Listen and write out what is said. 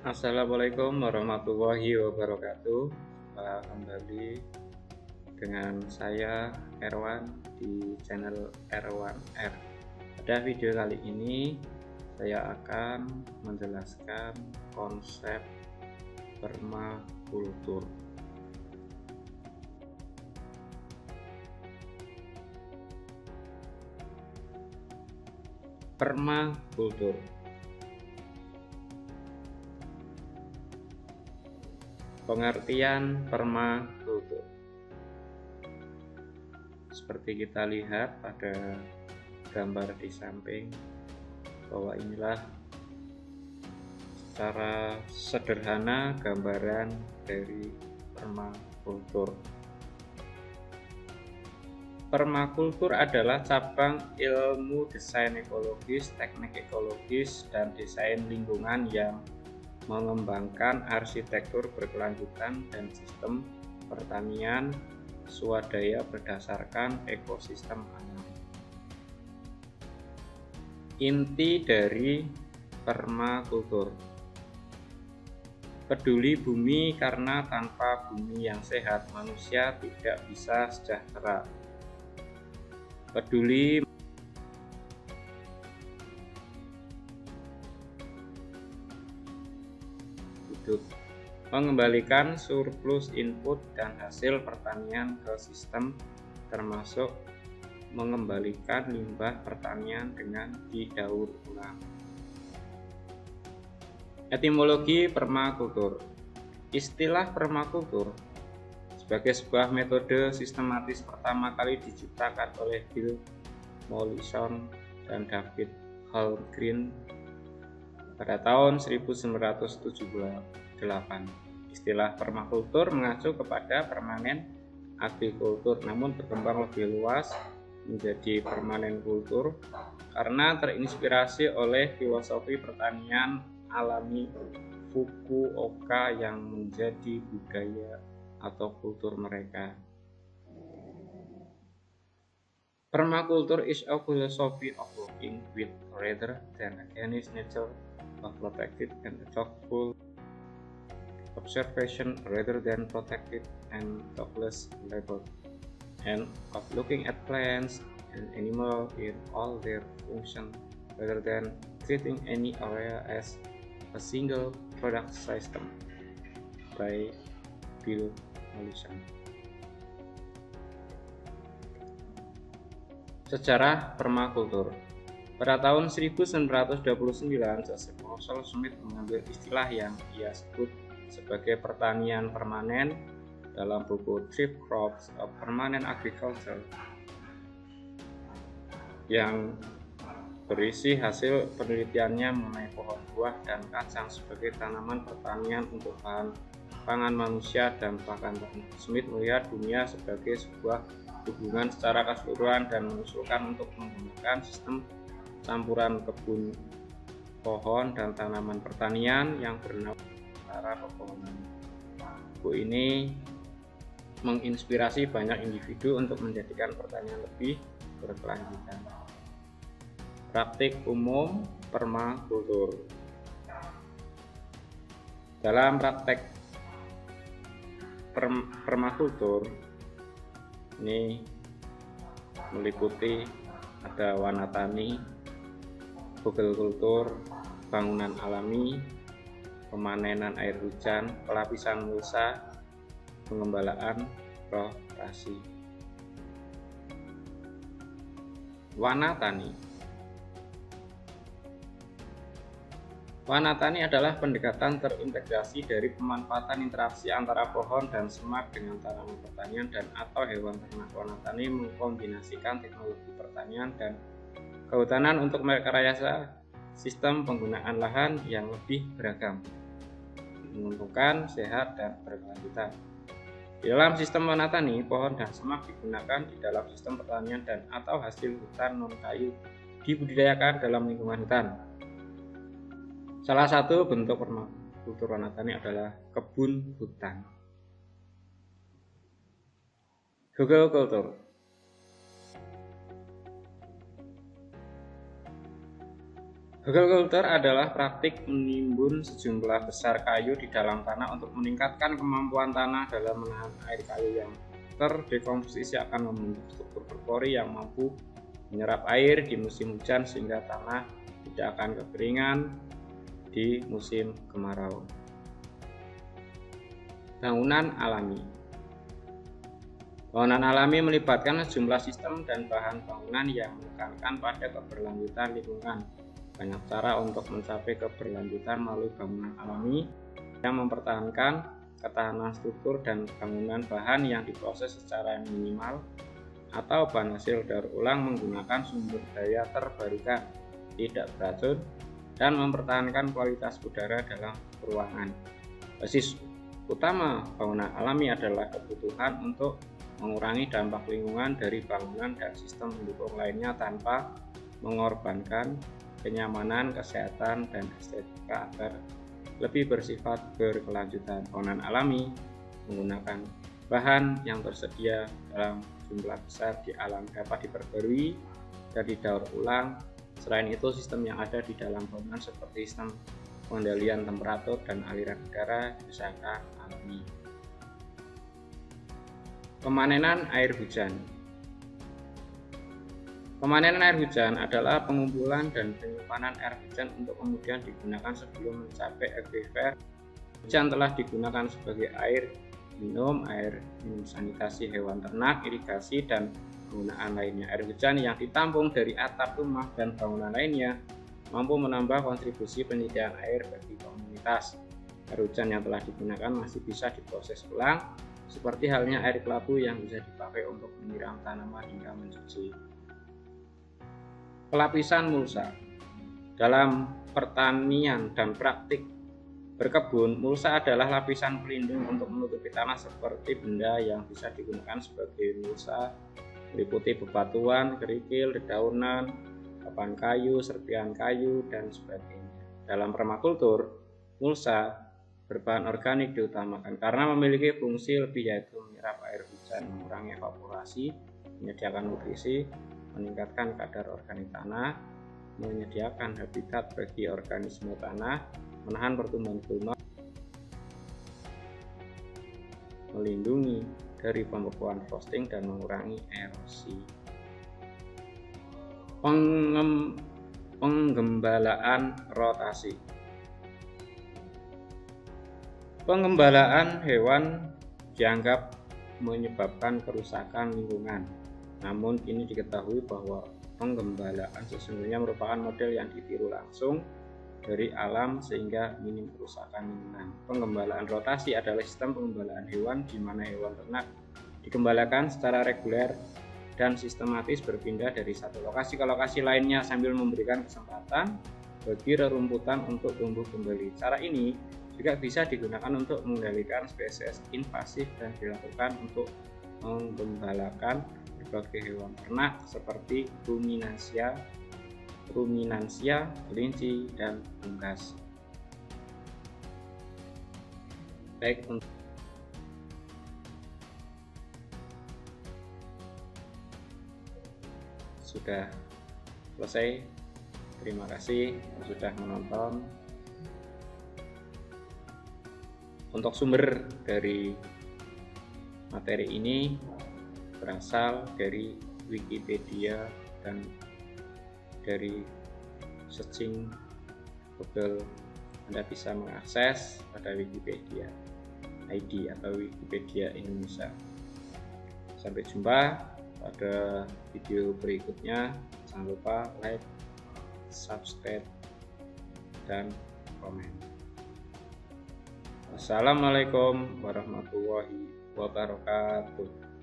Assalamualaikum warahmatullahi wabarakatuh. Jumpa kembali dengan saya Erwan di channel R1R. Pada video kali ini saya akan menjelaskan konsep permakultur. Permakultur. Pengertian permakultur. Seperti kita lihat pada gambar di samping, bahwa inilah secara sederhana gambaran dari permakultur. Permakultur adalah cabang ilmu desain ekologis, teknik ekologis, dan desain lingkungan yang mengembangkan arsitektur berkelanjutan dan sistem pertanian swadaya berdasarkan ekosistem alam. Inti dari permakultur: peduli bumi, karena tanpa bumi yang sehat manusia tidak bisa sejahtera. Peduli hidup, mengembalikan surplus input dan hasil pertanian ke sistem, termasuk mengembalikan limbah pertanian dengan didaur ulang. Etimologi permakultur. Istilah permakultur sebagai sebuah metode sistematis pertama kali diciptakan oleh Bill Mollison dan David Holmgren pada tahun 1978. Istilah permakultur mengacu kepada permanen agrikultur, namun berkembang lebih luas menjadi permanen kultur karena terinspirasi oleh filosofi pertanian alami Fukuoka yang menjadi budaya atau kultur mereka. Permaculture is a philosophy of working with rather than against nature, of protected and thoughtful observation rather than protected and thoughtless labor, and of looking at plants and animals in all their function rather than treating any area as a single product system. By Bill Mollison. Sejarah permakultur. Pada tahun 1929, Joseph Russell Smith mengambil istilah yang ia sebut sebagai pertanian permanen dalam buku Trip Crops of Permanent Agriculture, yang berisi hasil penelitiannya mengenai pohon buah dan kacang sebagai tanaman pertanian untuk bahan pangan manusia dan pakan ternak. Smith melihat dunia sebagai sebuah hubungan secara keseluruhan dan mengusulkan untuk menggunakan sistem campuran kebun pohon dan tanaman pertanian yang bernama antara pepohonan. Buku ini menginspirasi banyak individu untuk menjadikan pertanian lebih berkelanjutan. Praktik umum permakultur. Dalam praktek permakultur ini meliputi ada wanatani, kultur, bangunan alami, pemanenan air hujan, pelapisan mulsa, pengembalaan, rotasi. Wanatani. Wanatani adalah pendekatan terintegrasi dari pemanfaatan interaksi antara pohon dan semak dengan tanaman pertanian dan atau hewan ternak. Wanatani mengkombinasikan teknologi pertanian dan kehutanan untuk merekayasa sistem penggunaan lahan yang lebih beragam, menguntungkan, sehat, dan berkelanjutan. Di dalam sistem wanatani, pohon dan semak digunakan di dalam sistem pertanian dan atau hasil hutan non-kayu dibudidayakan dalam lingkungan hutan. Salah satu bentuk permakultur wanatani adalah kebun hutan. Google Culture. Hortikultur adalah praktik menimbun sejumlah besar kayu di dalam tanah untuk meningkatkan kemampuan tanah dalam menahan air. Kayu yang terdekomposisi akan membentuk struktur berpori yang mampu menyerap air di musim hujan sehingga tanah tidak akan kekeringan di musim kemarau. Bangunan alami. Bangunan alami melibatkan sejumlah sistem dan bahan bangunan yang menekankan pada keberlanjutan lingkungan. Banyak cara untuk mencapai keberlanjutan melalui bangunan alami yang mempertahankan ketahanan struktur dan bangunan bahan yang diproses secara minimal atau bahan hasil daur ulang menggunakan sumber daya terbarukan, tidak beracun, dan mempertahankan kualitas udara dalam ruangan. Basis utama bangunan alami adalah kebutuhan untuk mengurangi dampak lingkungan dari bangunan dan sistem pendukung lainnya tanpa mengorbankan kenyamanan, kesehatan, dan estetika agar lebih bersifat berkelanjutan. Bangunan alami menggunakan bahan yang tersedia dalam jumlah besar di alam dapat diperbarui dan didaur ulang. Selain itu, sistem yang ada di dalam bangunan seperti sistem pengendalian temperatur dan aliran udara diusahakan alami. Pemanenan air hujan. Pemanenan air hujan adalah pengumpulan dan penyimpanan air hujan untuk kemudian digunakan sebelum mencapai akuifer. Hujan telah digunakan sebagai air minum sanitasi hewan ternak, irigasi, dan penggunaan lainnya. Air hujan yang ditampung dari atap rumah dan bangunan lainnya mampu menambah kontribusi penyediaan air bagi komunitas. Air hujan yang telah digunakan masih bisa diproses ulang, seperti halnya air kelabu yang bisa dipakai untuk menyiram tanaman hingga mencuci. Pelapisan mulsa. Dalam pertanian dan praktik berkebun, mulsa adalah lapisan pelindung untuk menutupi tanah seperti benda yang bisa digunakan sebagai mulsa, meliputi bebatuan, kerikil, dedaunan, papan kayu, serpihan kayu, dan sebagainya. Dalam permakultur, mulsa berbahan organik diutamakan karena memiliki fungsi lebih, yaitu menyerap air hujan, mengurangi evaporasi, menyediakan nutrisi, meningkatkan kadar organik tanah, menyediakan habitat bagi organisme tanah, menahan pertumbuhan gulma, melindungi dari pembekuan frosting, dan mengurangi erosi. Penggembalaan rotasi. Penggembalaan hewan dianggap menyebabkan kerusakan lingkungan. Namun kini diketahui bahwa penggembalaan sesungguhnya merupakan model yang ditiru langsung dari alam sehingga minim kerusakan lingkungan. Penggembalaan rotasi adalah sistem penggembalaan hewan di mana hewan ternak digembalakan secara reguler dan sistematis berpindah dari satu lokasi ke lokasi lainnya sambil memberikan kesempatan bagi rerumputan untuk tumbuh kembali. Cara ini juga bisa digunakan untuk mengendalikan spesies invasif dan dilakukan untuk menggembalakan berbagai hewan ternak seperti ruminansia, kelinci, dan unggas. Baik, untuk sudah selesai. Terima kasih sudah menonton. Untuk sumber dari materi ini berasal dari Wikipedia dan dari searching Google. Anda bisa mengakses pada Wikipedia ID atau Wikipedia Indonesia. Sampai jumpa pada video berikutnya. Jangan lupa like, subscribe, dan komen. Assalamualaikum warahmatullahi wabarakatuh.